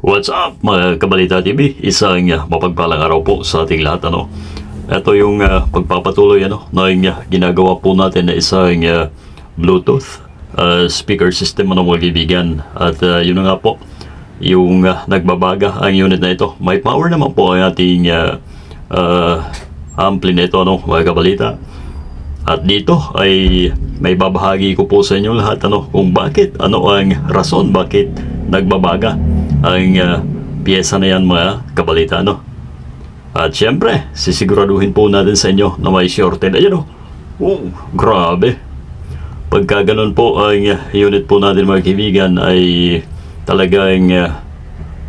What's up mga Kabalita TV? Isang mapagpalang araw po sa ating lahat. Ito yung pagpapatuloy ng ginagawa po natin na isang Bluetooth speaker system mga kaibigan. At yun na nga po, yung nagbabaga ang unit na ito. May power naman po ang ating ampli na ito mga Kabalita. At dito ay may babahagi ko po sa inyo lahat kung bakit, ano ang rason bakit nagbabaga ang piyesa na yan mga Kabalita. At syempre, sisiguraduhin po natin sa inyo na may shorted. Ayun grabe. Pagka ganun po ang unit po natin mga kaibigan ay talagang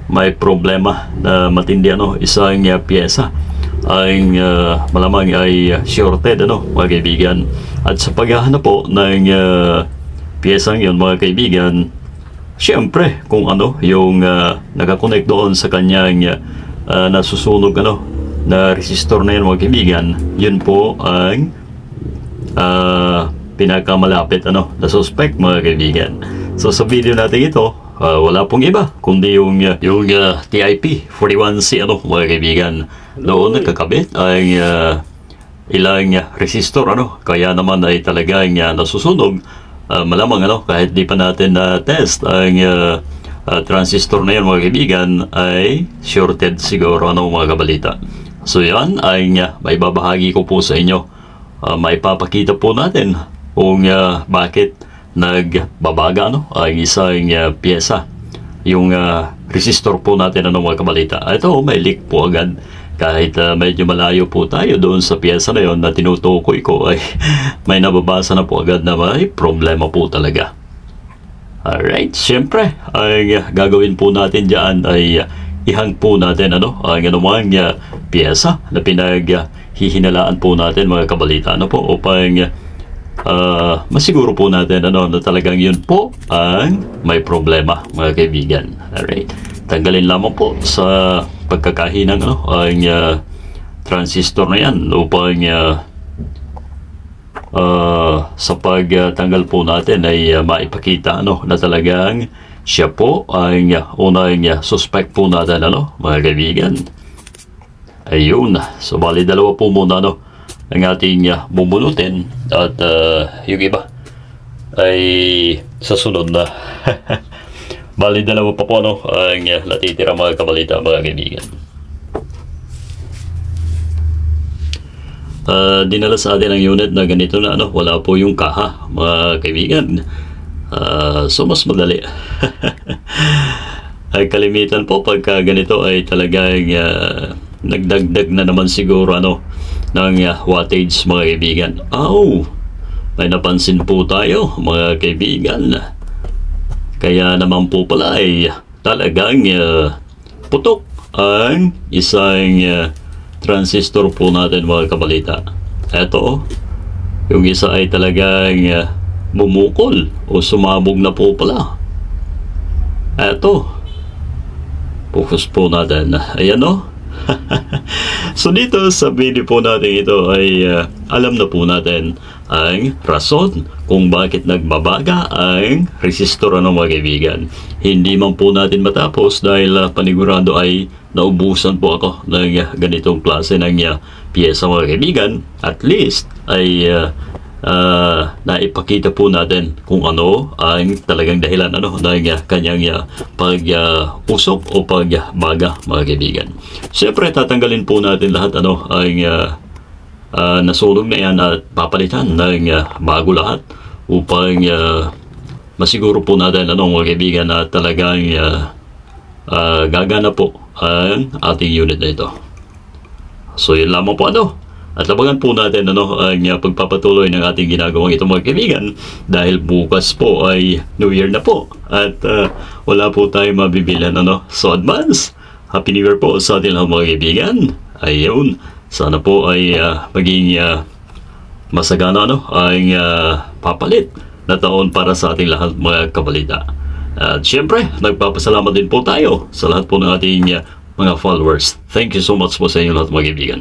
may problema na matindi isang piyesa ang malamang ay shorted mga kaibigan. At sa paghahanap po ng piyesang yun mga kaibigan, siyempre kung yung nakakonect doon sa kanyang nasusunog na resistor na yun mga kaibigan, yun po ang pinakamalapit na suspect mga kaibigan. So sa video natin ito, wala pong iba kundi yung TIP 41C mga kaibigan. Doon nagkakabit ang ilang resistor kaya naman ay talagang nasusunog. Malamang kahit di pa natin test ang transistor na yan mga kaibigan, ay shorted siguro mga Kabalita. So yan ay may babahagi ko po sa inyo. May papakita po natin kung bakit nagbabaga ang isang piyesa, yung resistor po natin mga Kabalita. Ito may leak po agad. Kahit medyo malayo po tayo doon sa piyesa na yon na tinutukoy ko, ay may nababasa na po agad na may problema po talaga. Alright, siyempre ang gagawin po natin dyan ay ihang po natin ang anumang piyesa na pinaghihinalaan po natin mga Kabalita upang masiguro po natin na talagang yun po ang may problema mga kaibigan. Alright, tanggalin lamang po sa pagkakahinang ang transistor na yan upang sa pagtanggal po natin ay maipakita na talagang siya po ang unang suspect po natin mga kaibigan. Ayun, so bali dalawa po muna ang ating bubunutin at yung iba ay sa sunod na. Bali dalawa pa po ang natitira mga Kabalita mga kaibigan. Dinala sa atin ang unit na ganito na wala po yung kaha mga kaibigan. So mas madali. Ay kalimitan po pagka ganito ay talagang nagdagdag na naman siguro ng wattage mga kaibigan. May napansin po tayo mga kaibigan. Kaya naman po pala ay talagang putok ang isang transistor po natin mga Kabalita. Eto yung isa ay talagang bumukol o sumabog na po pala. Eto, focus po natin. Ayan So dito sa video po natin ito ay alam na po natin ang rason kung bakit nagbabaga ang resistor mga kaibigan. Hindi man po natin matapos dahil panigurado ay naubusan po ako ng ganitong klase ng piyesa mga kaibigan. At least ay naipakita po natin kung ano ang talagang dahilan ng kanyang pag-usok o pagbaga mga kaibigan. Siyempre tatanggalin po natin lahat ang nasunog na yan at papalitan ng bago lahat upang masiguro po natin mga kaibigan na talagang gagana po ang ating unit na ito. So yun lamang po at labangan po natin ang pagpapatuloy ng ating ginagawang ito mga kaibigan, dahil bukas po ay New Year na po at wala po tayong mabibilan so advance Happy New Year po sa ating mga kaibigan. Ayun, sana po ay maging masagana ang papalit na taon para sa ating lahat mga Kabalita. At syempre nagpapasalamat din po tayo sa lahat po ng ating mga followers. Thank you so much po sa inyo lahat mga kaibigan.